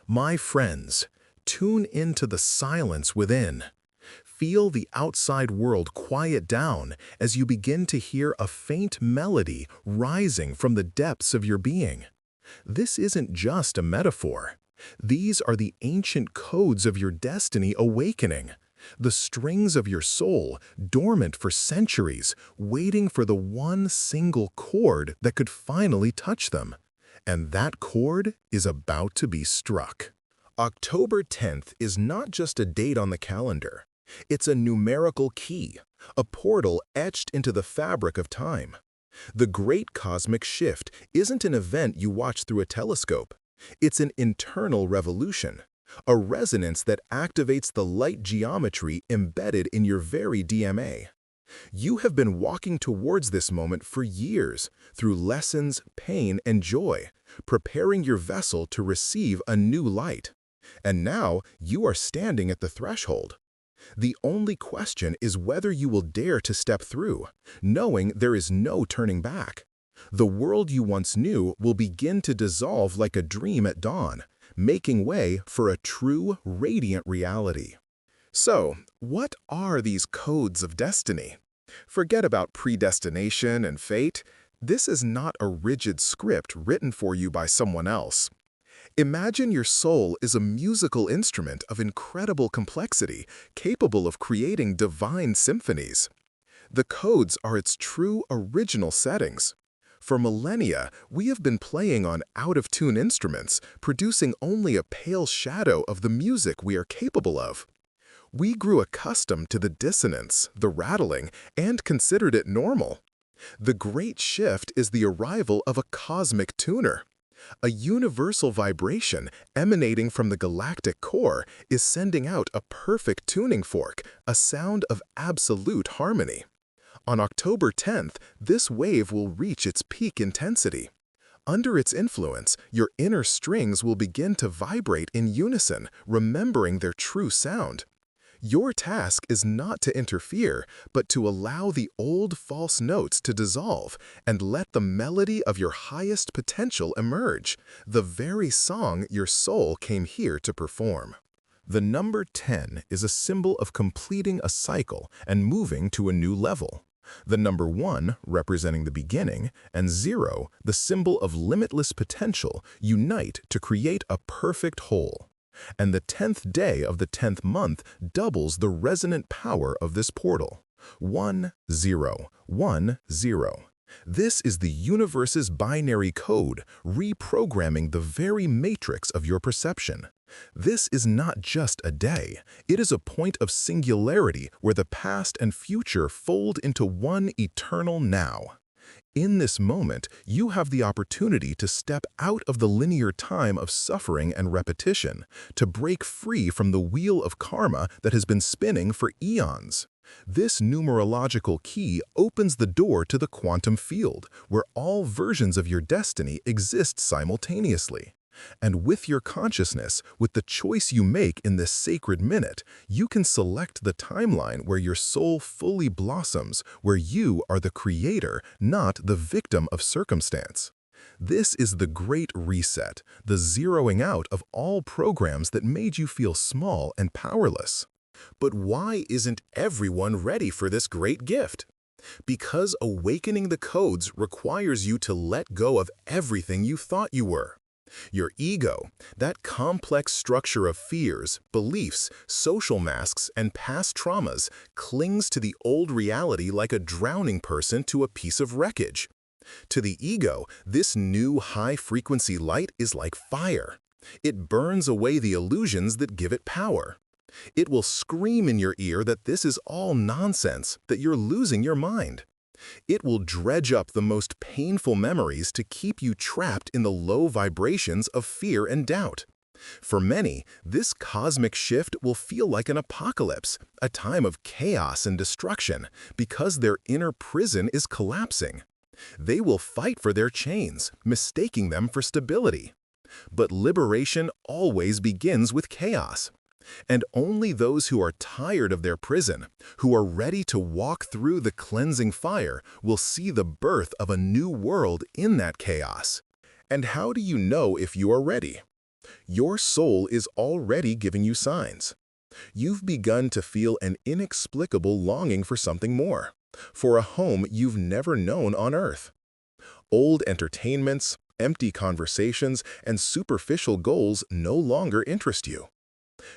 My friends, tune into the silence within. Feel the outside world quiet down as you begin to hear a faint melody rising from the depths of your being. This isn't just a metaphor. These are the ancient codes of your destiny awakening, the strings of your soul dormant for centuries, waiting for the one single chord that could finally touch them. And that chord is about to be struck. October 10th is not just a date on the calendar. It's a numerical key, a portal etched into the fabric of time. The Great Cosmic Shift isn't an event you watch through a telescope. It's an internal revolution, a resonance that activates the light geometry embedded in your very DNA. You have been walking towards this moment for years, through lessons, pain, and joy, preparing your vessel to receive a new light. And now you are standing at the threshold. The only question is whether you will dare to step through, knowing there is no turning back. The world you once knew will begin to dissolve like a dream at dawn, making way for a true, radiant reality. So, what are these codes of destiny? Forget about predestination and fate. This is not a rigid script written for you by someone else. Imagine your soul is a musical instrument of incredible complexity, capable of creating divine symphonies. The codes are its true original settings. For millennia, we have been playing on out-of-tune instruments, producing only a pale shadow of the music we are capable of. We grew accustomed to the dissonance, the rattling, and considered it normal. The Great Shift is the arrival of a cosmic tuner. A universal vibration emanating from the galactic core is sending out a perfect tuning fork, a sound of absolute harmony. On October 10th, this wave will reach its peak intensity. Under its influence, your inner strings will begin to vibrate in unison, remembering their true sound. Your task is not to interfere, but to allow the old false notes to dissolve and let the melody of your highest potential emerge, the very song your soul came here to perform. The number 10 is a symbol of completing a cycle and moving to a new level. The number 1, representing the beginning, and 0, the symbol of limitless potential, unite to create a perfect whole. And the 10th day of the 10th month doubles the resonant power of this portal. 1, 0, 1, 0. This is the universe's binary code, reprogramming the very matrix of your perception. This is not just a day. It is a point of singularity where the past and future fold into one eternal now. In this moment, you have the opportunity to step out of the linear time of suffering and repetition, to break free from the wheel of karma that has been spinning for eons. This numerological key opens the door to the quantum field, where all versions of your destiny exist simultaneously. And with your consciousness, with the choice you make in this sacred minute, you can select the timeline where your soul fully blossoms, where you are the creator, not the victim of circumstance. This is the great reset, the zeroing out of all programs that made you feel small and powerless. But why isn't everyone ready for this great gift? Because awakening the codes requires you to let go of everything you thought you were. Your ego, that complex structure of fears, beliefs, social masks, and past traumas, clings to the old reality like a drowning person to a piece of wreckage. To the ego, this new high-frequency light is like fire. It burns away the illusions that give it power. It will scream in your ear that this is all nonsense, that you're losing your mind. It will dredge up the most painful memories to keep you trapped in the low vibrations of fear and doubt. For many, this cosmic shift will feel like an apocalypse, a time of chaos and destruction, because their inner prison is collapsing. They will fight for their chains, mistaking them for stability. But liberation always begins with chaos. And only those who are tired of their prison, who are ready to walk through the cleansing fire, will see the birth of a new world in that chaos. And how do you know if you are ready? Your soul is already giving you signs. You've begun to feel an inexplicable longing for something more, for a home you've never known on Earth. Old entertainments, empty conversations, and superficial goals no longer interest you.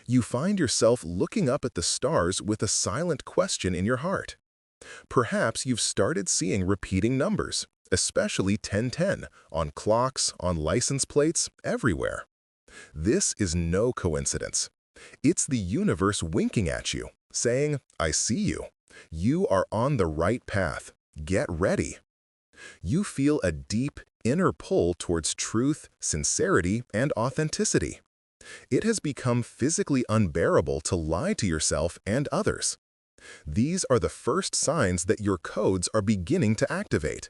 You find yourself looking up at the stars with a silent question in your heart. Perhaps you've started seeing repeating numbers, especially 1010, on clocks, on license plates, everywhere. This is no coincidence. It's the universe winking at you, saying, "I see you. You are on the right path. Get ready." You feel a deep, inner pull towards truth, sincerity, and authenticity. It has become physically unbearable to lie to yourself and others. These are the first signs that your codes are beginning to activate.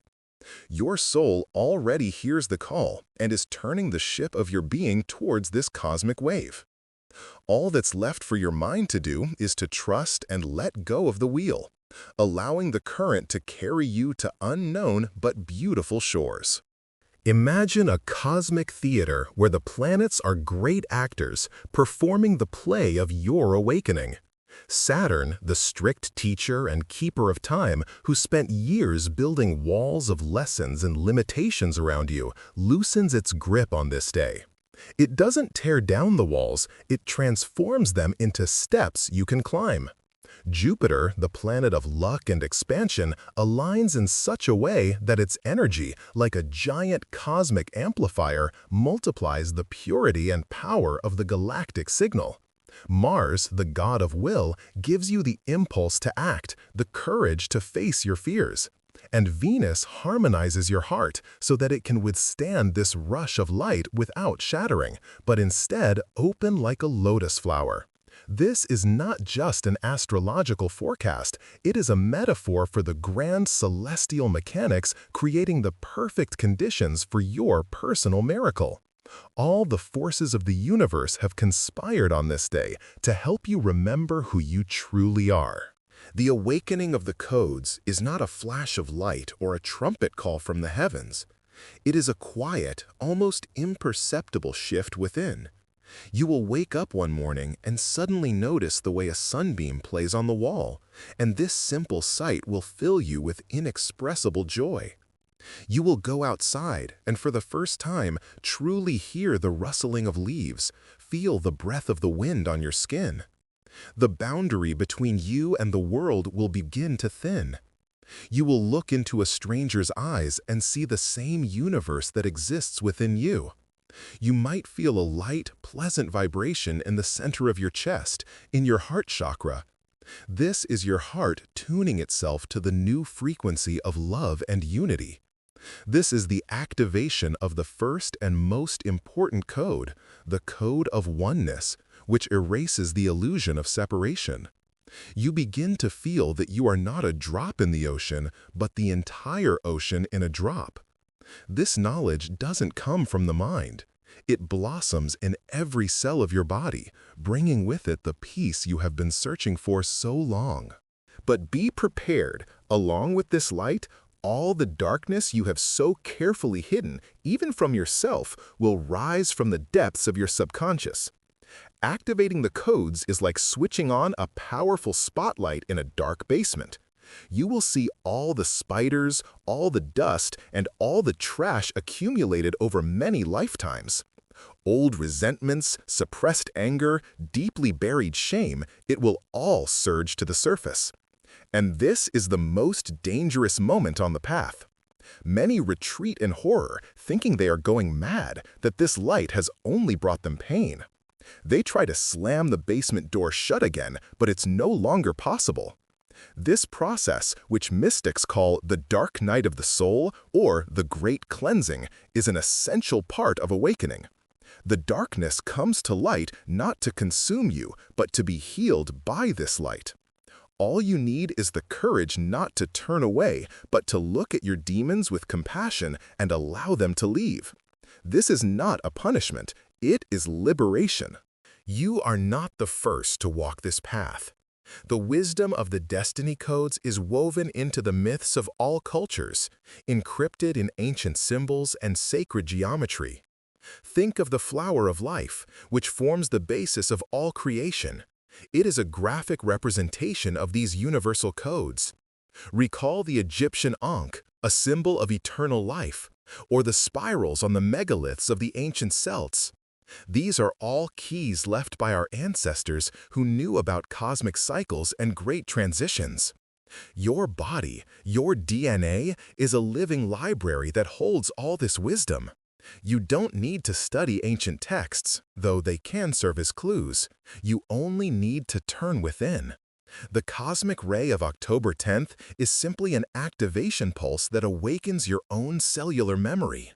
Your soul already hears the call and is turning the ship of your being towards this cosmic wave. All that's left for your mind to do is to trust and let go of the wheel, allowing the current to carry you to unknown but beautiful shores. Imagine a cosmic theater where the planets are great actors performing the play of your awakening. Saturn, the strict teacher and keeper of time who spent years building walls of lessons and limitations around you, loosens its grip on this day. It doesn't tear down the walls, it transforms them into steps you can climb. Jupiter, the planet of luck and expansion, aligns in such a way that its energy, like a giant cosmic amplifier, multiplies the purity and power of the galactic signal. Mars, the god of will, gives you the impulse to act, the courage to face your fears. And Venus harmonizes your heart so that it can withstand this rush of light without shattering, but instead open like a lotus flower. This is not just an astrological forecast, it is a metaphor for the grand celestial mechanics creating the perfect conditions for your personal miracle. All the forces of the universe have conspired on this day to help you remember who you truly are. The awakening of the codes is not a flash of light or a trumpet call from the heavens. It is a quiet, almost imperceptible shift within. You will wake up one morning and suddenly notice the way a sunbeam plays on the wall, and this simple sight will fill you with inexpressible joy. You will go outside and for the first time truly hear the rustling of leaves, feel the breath of the wind on your skin. The boundary between you and the world will begin to thin. You will look into a stranger's eyes and see the same universe that exists within you. You might feel a light, pleasant vibration in the center of your chest, in your heart chakra. This is your heart tuning itself to the new frequency of love and unity. This is the activation of the first and most important code, the code of oneness, which erases the illusion of separation. You begin to feel that you are not a drop in the ocean, but the entire ocean in a drop. This knowledge doesn't come from the mind. It blossoms in every cell of your body, bringing with it the peace you have been searching for so long. But be prepared, along with this light, all the darkness you have so carefully hidden, even from yourself, will rise from the depths of your subconscious. Activating the codes is like switching on a powerful spotlight in a dark basement. You will see all the spiders, all the dust, and all the trash accumulated over many lifetimes. Old resentments, suppressed anger, deeply buried shame, it will all surge to the surface. And this is the most dangerous moment on the path. Many retreat in horror, thinking they are going mad, that this light has only brought them pain. They try to slam the basement door shut again, but it's no longer possible. This process, which mystics call the dark night of the soul or the great cleansing, is an essential part of awakening. The darkness comes to light not to consume you, but to be healed by this light. All you need is the courage not to turn away, but to look at your demons with compassion and allow them to leave. This is not a punishment, it is liberation. You are not the first to walk this path. The wisdom of the destiny codes is woven into the myths of all cultures, encrypted in ancient symbols and sacred geometry. Think of the flower of life, which forms the basis of all creation. It is a graphic representation of these universal codes. Recall the Egyptian Ankh, a symbol of eternal life, or the spirals on the megaliths of the ancient Celts. These are all keys left by our ancestors who knew about cosmic cycles and great transitions. Your body, your DNA, is a living library that holds all this wisdom. You don't need to study ancient texts, though they can serve as clues. You only need to turn within. The cosmic ray of October 10th is simply an activation pulse that awakens your own cellular memory.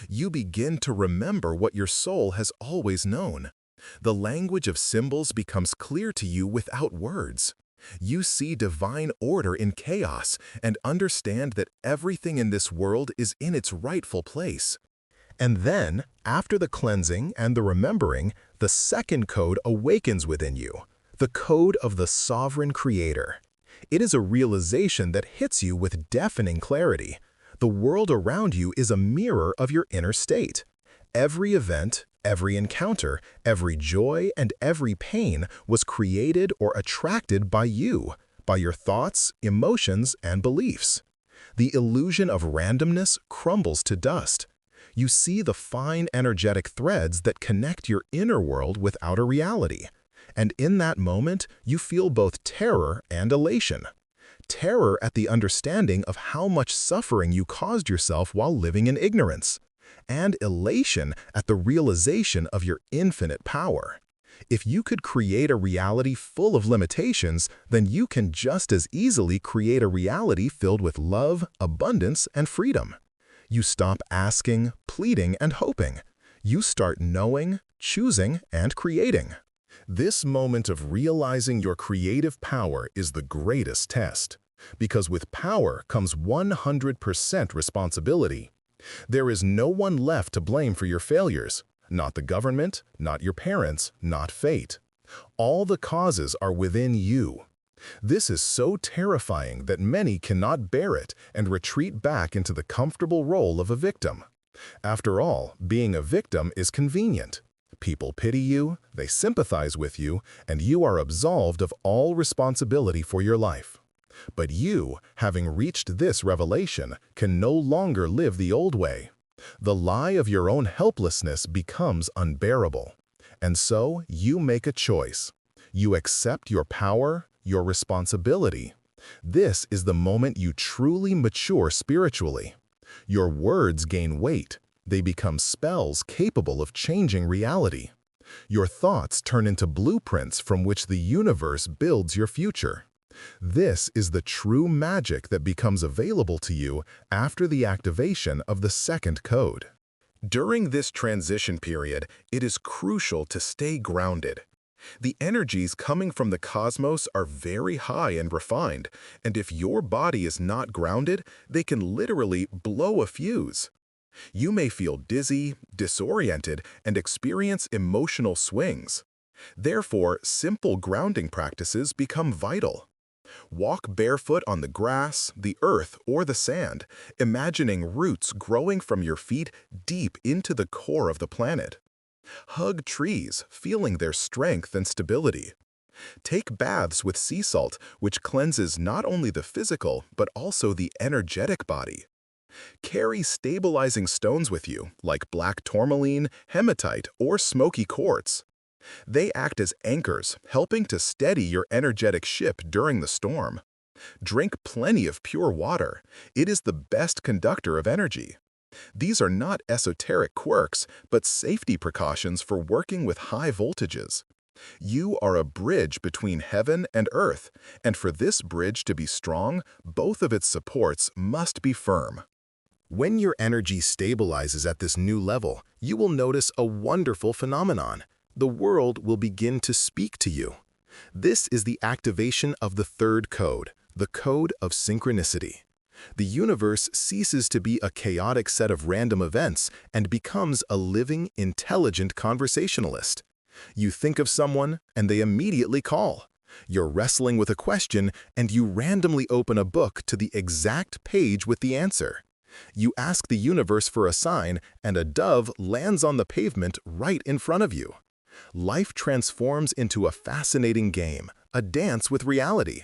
You begin to remember what your soul has always known. The language of symbols becomes clear to you without words. You see divine order in chaos and understand that everything in this world is in its rightful place. And then, after the cleansing and the remembering, the second code awakens within you, the code of the sovereign creator. It is a realization that hits you with deafening clarity. The world around you is a mirror of your inner state. Every event, every encounter, every joy, and every pain was created or attracted by you, by your thoughts, emotions, and beliefs. The illusion of randomness crumbles to dust. You see the fine energetic threads that connect your inner world with outer reality. And in that moment, you feel both terror and elation. Terror at the understanding of how much suffering you caused yourself while living in ignorance, and elation at the realization of your infinite power. If you could create a reality full of limitations, then you can just as easily create a reality filled with love, abundance, and freedom. You stop asking, pleading, and hoping. You start knowing, choosing, and creating. This moment of realizing your creative power is the greatest test, because with power comes 100% responsibility. There is no one left to blame for your failures, not the government, not your parents, not fate. All the causes are within you. This is so terrifying that many cannot bear it and retreat back into the comfortable role of a victim. After all, being a victim is convenient. People pity you, they sympathize with you, and you are absolved of all responsibility for your life. But you, having reached this revelation, can no longer live the old way. The lie of your own helplessness becomes unbearable. And so you make a choice. You accept your power, your responsibility. This is the moment you truly mature spiritually. Your words gain weight. They become spells capable of changing reality. Your thoughts turn into blueprints from which the universe builds your future. This is the true magic that becomes available to you after the activation of the second code. During this transition period, it is crucial to stay grounded. The energies coming from the cosmos are very high and refined, and if your body is not grounded, they can literally blow a fuse. You may feel dizzy, disoriented, and experience emotional swings. Therefore, simple grounding practices become vital. Walk barefoot on the grass, the earth, or the sand, imagining roots growing from your feet deep into the core of the planet. Hug trees, feeling their strength and stability. Take baths with sea salt, which cleanses not only the physical, but also the energetic body. Carry stabilizing stones with you, like black tourmaline, hematite, or smoky quartz. They act as anchors, helping to steady your energetic ship during the storm. Drink plenty of pure water. It is the best conductor of energy. These are not esoteric quirks, but safety precautions for working with high voltages. You are a bridge between heaven and earth, and for this bridge to be strong, both of its supports must be firm. When your energy stabilizes at this new level, you will notice a wonderful phenomenon. The world will begin to speak to you. This is the activation of the third code, the code of synchronicity. The universe ceases to be a chaotic set of random events and becomes a living, intelligent conversationalist. You think of someone, and they immediately call. You're wrestling with a question, and you randomly open a book to the exact page with the answer. You ask the universe for a sign, and a dove lands on the pavement right in front of you. Life transforms into a fascinating game, a dance with reality.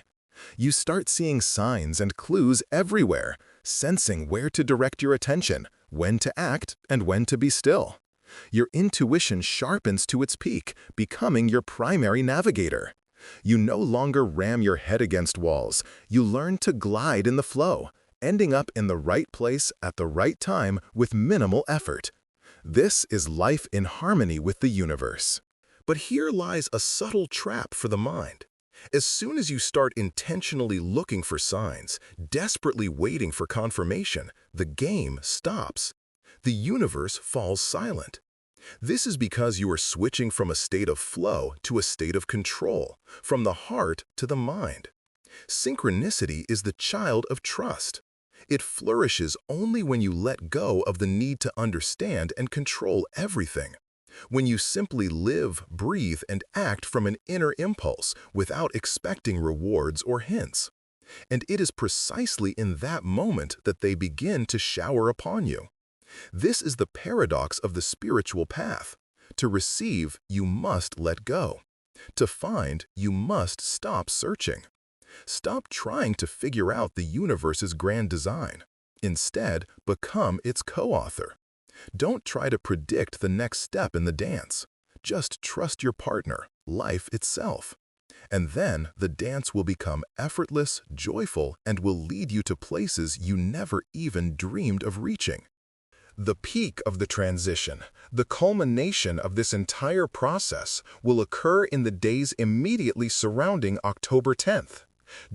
You start seeing signs and clues everywhere, sensing where to direct your attention, when to act, and when to be still. Your intuition sharpens to its peak, becoming your primary navigator. You no longer ram your head against walls. You learn to glide in the flow, ending up in the right place at the right time with minimal effort. This is life in harmony with the universe. But here lies a subtle trap for the mind. As soon as you start intentionally looking for signs, desperately waiting for confirmation, the game stops. The universe falls silent. This is because you are switching from a state of flow to a state of control, from the heart to the mind. Synchronicity is the child of trust. It flourishes only when you let go of the need to understand and control everything. When you simply live, breathe, and act from an inner impulse without expecting rewards or hints. And it is precisely in that moment that they begin to shower upon you. This is the paradox of the spiritual path. To receive, you must let go. To find, you must stop searching. Stop trying to figure out the universe's grand design. Instead, become its co-author. Don't try to predict the next step in the dance. Just trust your partner, life itself. And then the dance will become effortless, joyful, and will lead you to places you never even dreamed of reaching. The peak of the transition, the culmination of this entire process, will occur in the days immediately surrounding October 10th.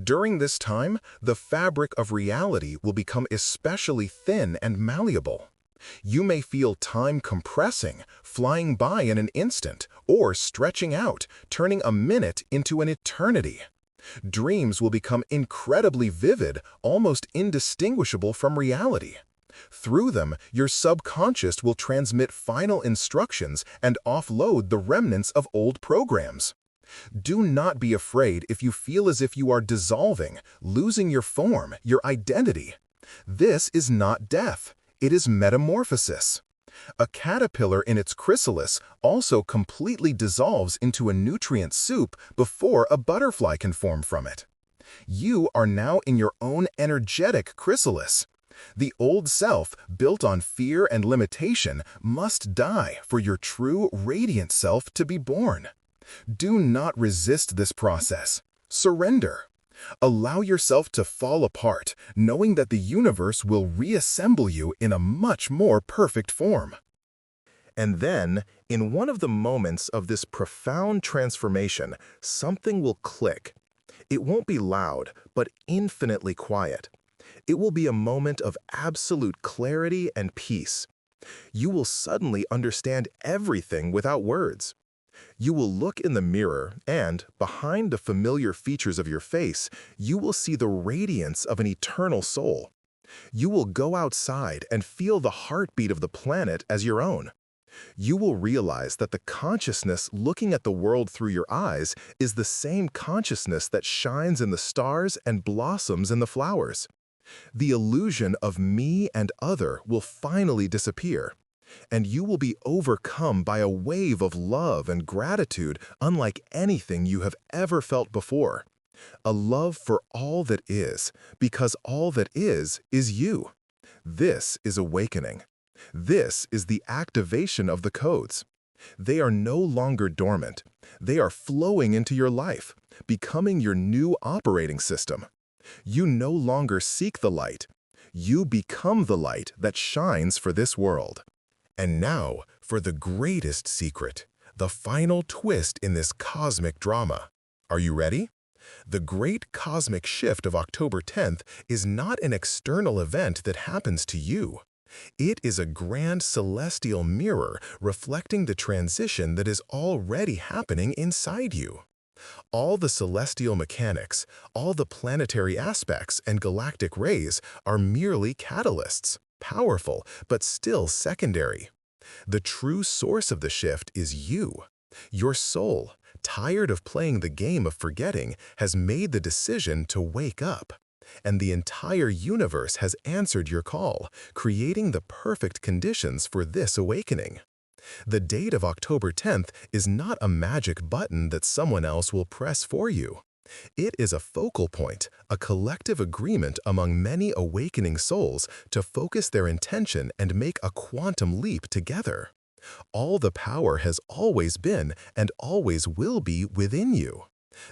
During this time, the fabric of reality will become especially thin and malleable. You may feel time compressing, flying by in an instant, or stretching out, turning a minute into an eternity. Dreams will become incredibly vivid, almost indistinguishable from reality. Through them, your subconscious will transmit final instructions and offload the remnants of old programs. Do not be afraid if you feel as if you are dissolving, losing your form, your identity. This is not death. It is metamorphosis. A caterpillar in its chrysalis also completely dissolves into a nutrient soup before a butterfly can form from it. You are now in your own energetic chrysalis. The old self, built on fear and limitation, must die for your true, radiant self to be born. Do not resist this process. Surrender. Allow yourself to fall apart, knowing that the universe will reassemble you in a much more perfect form. And then, in one of the moments of this profound transformation, something will click. It won't be loud, but infinitely quiet. It will be a moment of absolute clarity and peace. You will suddenly understand everything without words. You will look in the mirror and, behind the familiar features of your face, you will see the radiance of an eternal soul. You will go outside and feel the heartbeat of the planet as your own. You will realize that the consciousness looking at the world through your eyes is the same consciousness that shines in the stars and blossoms in the flowers. The illusion of me and other will finally disappear, and you will be overcome by a wave of love and gratitude unlike anything you have ever felt before. A love for all that is, because all that is you. This is awakening. This is the activation of the codes. They are no longer dormant. They are flowing into your life, becoming your new operating system. You no longer seek the light. You become the light that shines for this world. And now, for the greatest secret, the final twist in this cosmic drama. Are you ready? The great cosmic shift of October 10th is not an external event that happens to you. It is a grand celestial mirror reflecting the transition that is already happening inside you. All the celestial mechanics, all the planetary aspects and galactic rays are merely catalysts, powerful but still secondary. The true source of the shift is you. Your soul, tired of playing the game of forgetting, has made the decision to wake up. And the entire universe has answered your call, creating the perfect conditions for this awakening. The date of October 10th is not a magic button that someone else will press for you. It is a focal point, a collective agreement among many awakening souls to focus their intention and make a quantum leap together. All the power has always been and always will be within you.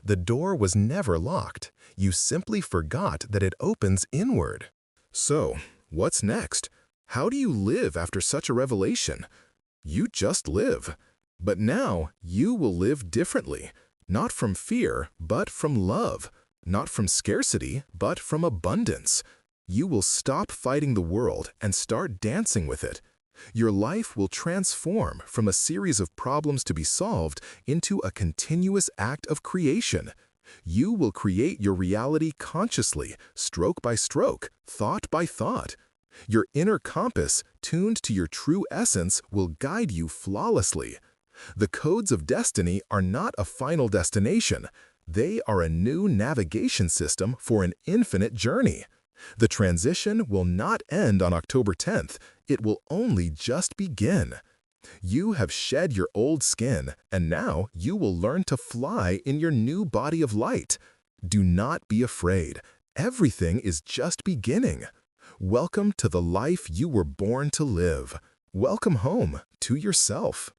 The door was never locked. You simply forgot that it opens inward. So, what's next? How do you live after such a revelation? You just live. But now, you will live differently. Not from fear, but from love. Not from scarcity, but from abundance. You will stop fighting the world and start dancing with it. Your life will transform from a series of problems to be solved into a continuous act of creation. You will create your reality consciously, stroke by stroke, thought by thought. Your inner compass, tuned to your true essence, will guide you flawlessly. The codes of destiny are not a final destination. They are a new navigation system for an infinite journey. The transition will not end on October 10th. It will only just begin. You have shed your old skin, and now you will learn to fly in your new body of light. Do not be afraid. Everything is just beginning. Welcome to the life you were born to live. Welcome home to yourself.